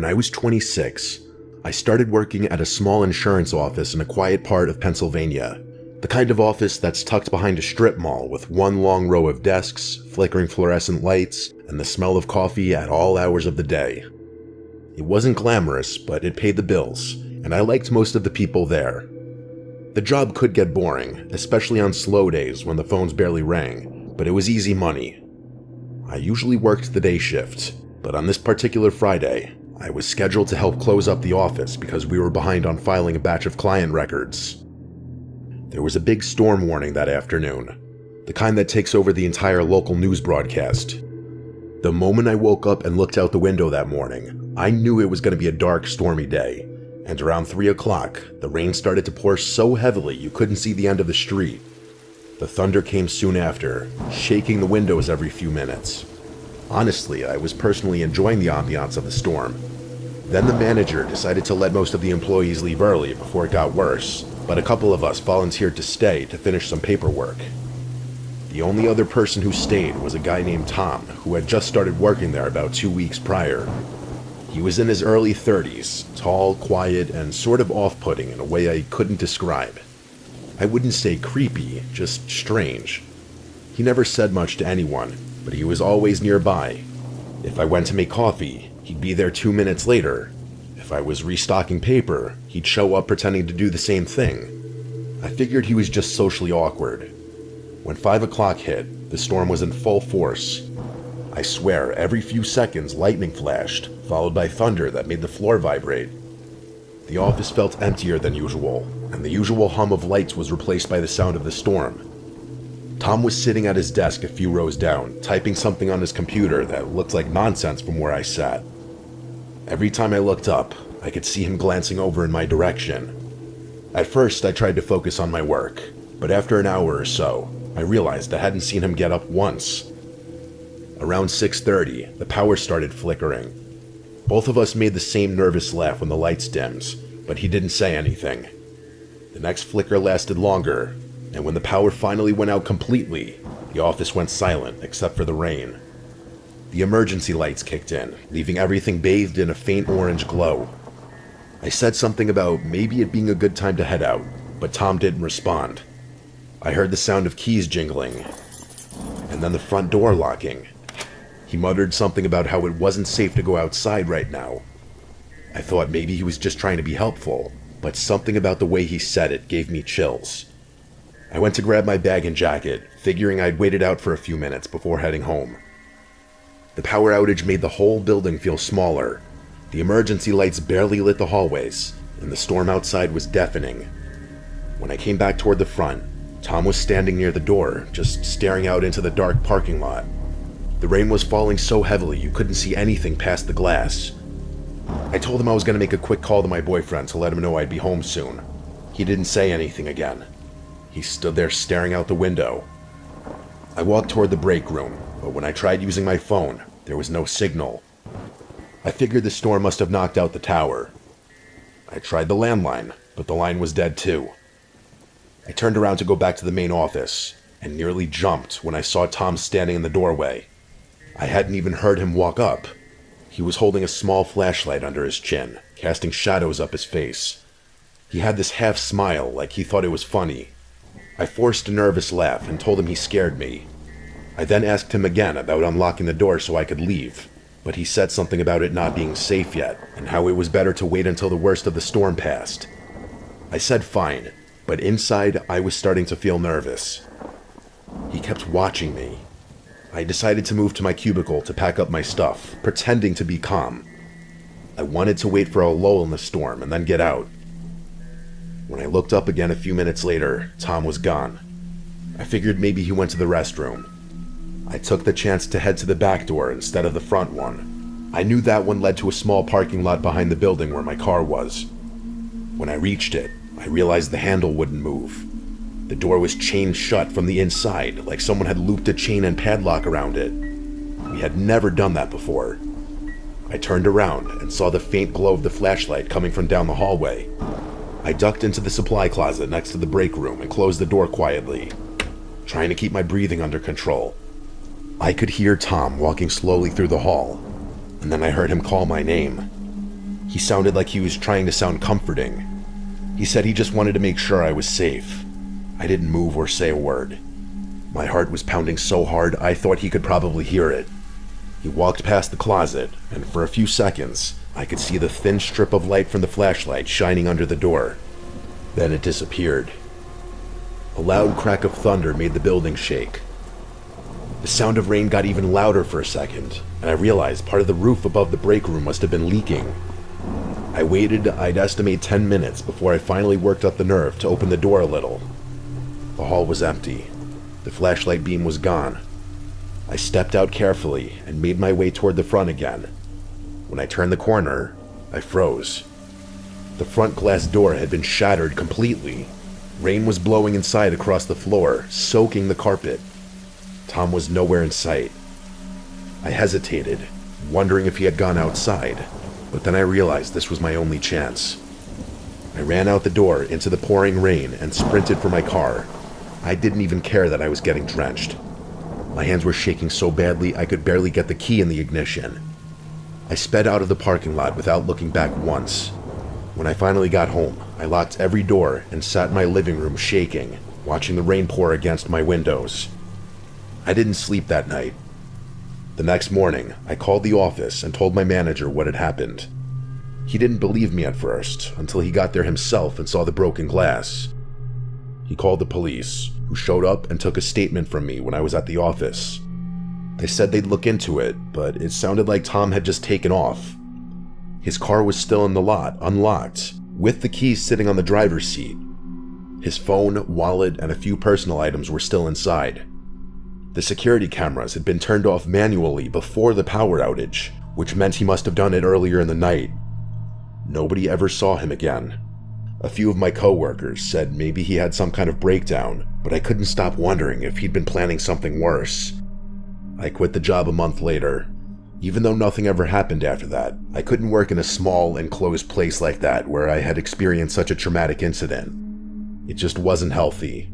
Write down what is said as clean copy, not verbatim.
When I was 26, I started working at a small insurance office in a quiet part of Pennsylvania. The kind of office that's tucked behind a strip mall with one long row of desks, flickering fluorescent lights, and the smell of coffee at all hours of the day. It wasn't glamorous, but it paid the bills, and I liked most of the people there. The job could get boring, especially on slow days when the phones barely rang, but it was easy money. I usually worked the day shift, but on this particular Friday, I was scheduled to help close up the office because we were behind on filing a batch of client records. There was a big storm warning that afternoon, the kind that takes over the entire local news broadcast. The moment I woke up and looked out the window that morning, I knew it was going to be a dark, stormy day, and around 3 o'clock, the rain started to pour so heavily you couldn't see the end of the street. The thunder came soon after, shaking the windows every few minutes. Honestly, I was personally enjoying the ambiance of the storm. Then the manager decided to let most of the employees leave early before it got worse, but a couple of us volunteered to stay to finish some paperwork. The only other person who stayed was a guy named Tom, who had just started working there about 2 weeks prior. He was in his early 30s, tall, quiet, and sort of off-putting in a way I couldn't describe. I wouldn't say creepy, just strange. He never said much to anyone, but he was always nearby. If I went to make coffee, he'd be there 2 minutes later. If I was restocking paper, he'd show up pretending to do the same thing. I figured he was just socially awkward. When 5 o'clock hit, the storm was in full force. I swear, every few seconds lightning flashed, followed by thunder that made the floor vibrate. The office felt emptier than usual, and the usual hum of lights was replaced by the sound of the storm. Tom was sitting at his desk a few rows down, typing something on his computer that looked like nonsense from where I sat. Every time I looked up, I could see him glancing over in my direction. At first, I tried to focus on my work, but after an hour or so, I realized I hadn't seen him get up once. Around 6:30, the power started flickering. Both of us made the same nervous laugh when the lights dimmed, but he didn't say anything. The next flicker lasted longer, and when the power finally went out completely, the office went silent except for the rain. The emergency lights kicked in, leaving everything bathed in a faint orange glow. I said something about maybe it being a good time to head out, but Tom didn't respond. I heard the sound of keys jingling, and then the front door locking. He muttered something about how it wasn't safe to go outside right now. I thought maybe he was just trying to be helpful, but something about the way he said it gave me chills. I went to grab my bag and jacket, figuring I'd wait it out for a few minutes before heading home. The power outage made the whole building feel smaller. The emergency lights barely lit the hallways, and the storm outside was deafening. When I came back toward the front, Tom was standing near the door, just staring out into the dark parking lot. The rain was falling so heavily you couldn't see anything past the glass. I told him I was going to make a quick call to my boyfriend to let him know I'd be home soon. He didn't say anything again. He stood there staring out the window. I walked toward the break room, but when I tried using my phone, there was no signal. I figured the storm must have knocked out the tower. I tried the landline, but the line was dead too. I turned around to go back to the main office, and nearly jumped when I saw Tom standing in the doorway. I hadn't even heard him walk up. He was holding a small flashlight under his chin, casting shadows up his face. He had this half smile like he thought it was funny. I forced a nervous laugh and told him he scared me. I then asked him again about unlocking the door so I could leave, but he said something about it not being safe yet, and how it was better to wait until the worst of the storm passed. I said fine, but inside I was starting to feel nervous. He kept watching me. I decided to move to my cubicle to pack up my stuff, pretending to be calm. I wanted to wait for a lull in the storm and then get out. When I looked up again a few minutes later, Tom was gone. I figured maybe he went to the restroom. I took the chance to head to the back door instead of the front one. I knew that one led to a small parking lot behind the building where my car was. When I reached it, I realized the handle wouldn't move. The door was chained shut from the inside, like someone had looped a chain and padlock around it. We had never done that before. I turned around and saw the faint glow of the flashlight coming from down the hallway. I ducked into the supply closet next to the break room and closed the door quietly, trying to keep my breathing under control. I could hear Tom walking slowly through the hall, and then I heard him call my name. He sounded like he was trying to sound comforting. He said he just wanted to make sure I was safe. I didn't move or say a word. My heart was pounding so hard I thought he could probably hear it. He walked past the closet, and for a few seconds, I could see the thin strip of light from the flashlight shining under the door. Then it disappeared. A loud crack of thunder made the building shake. The sound of rain got even louder for a second, and I realized part of the roof above the break room must have been leaking. I waited, I'd estimate 10 minutes, before I finally worked up the nerve to open the door a little. The hall was empty. The flashlight beam was gone. I stepped out carefully and made my way toward the front again. When I turned the corner, I froze. The front glass door had been shattered completely. Rain was blowing inside across the floor, soaking the carpet. Tom was nowhere in sight. I hesitated, wondering if he had gone outside, but then I realized this was my only chance. I ran out the door into the pouring rain and sprinted for my car. I didn't even care that I was getting drenched. My hands were shaking so badly I could barely get the key in the ignition. I sped out of the parking lot without looking back once. When I finally got home, I locked every door and sat in my living room shaking, watching the rain pour against my windows. I didn't sleep that night. The next morning, I called the office and told my manager what had happened. He didn't believe me at first, until he got there himself and saw the broken glass. He called the police, who showed up and took a statement from me when I was at the office. They said they'd look into it, but it sounded like Tom had just taken off. His car was still in the lot, unlocked, with the keys sitting on the driver's seat. His phone, wallet, and a few personal items were still inside. The security cameras had been turned off manually before the power outage, which meant he must have done it earlier in the night. Nobody ever saw him again. A few of my coworkers said maybe he had some kind of breakdown, but I couldn't stop wondering if he'd been planning something worse. I quit the job a month later. Even though nothing ever happened after that, I couldn't work in a small, enclosed place like that where I had experienced such a traumatic incident. It just wasn't healthy.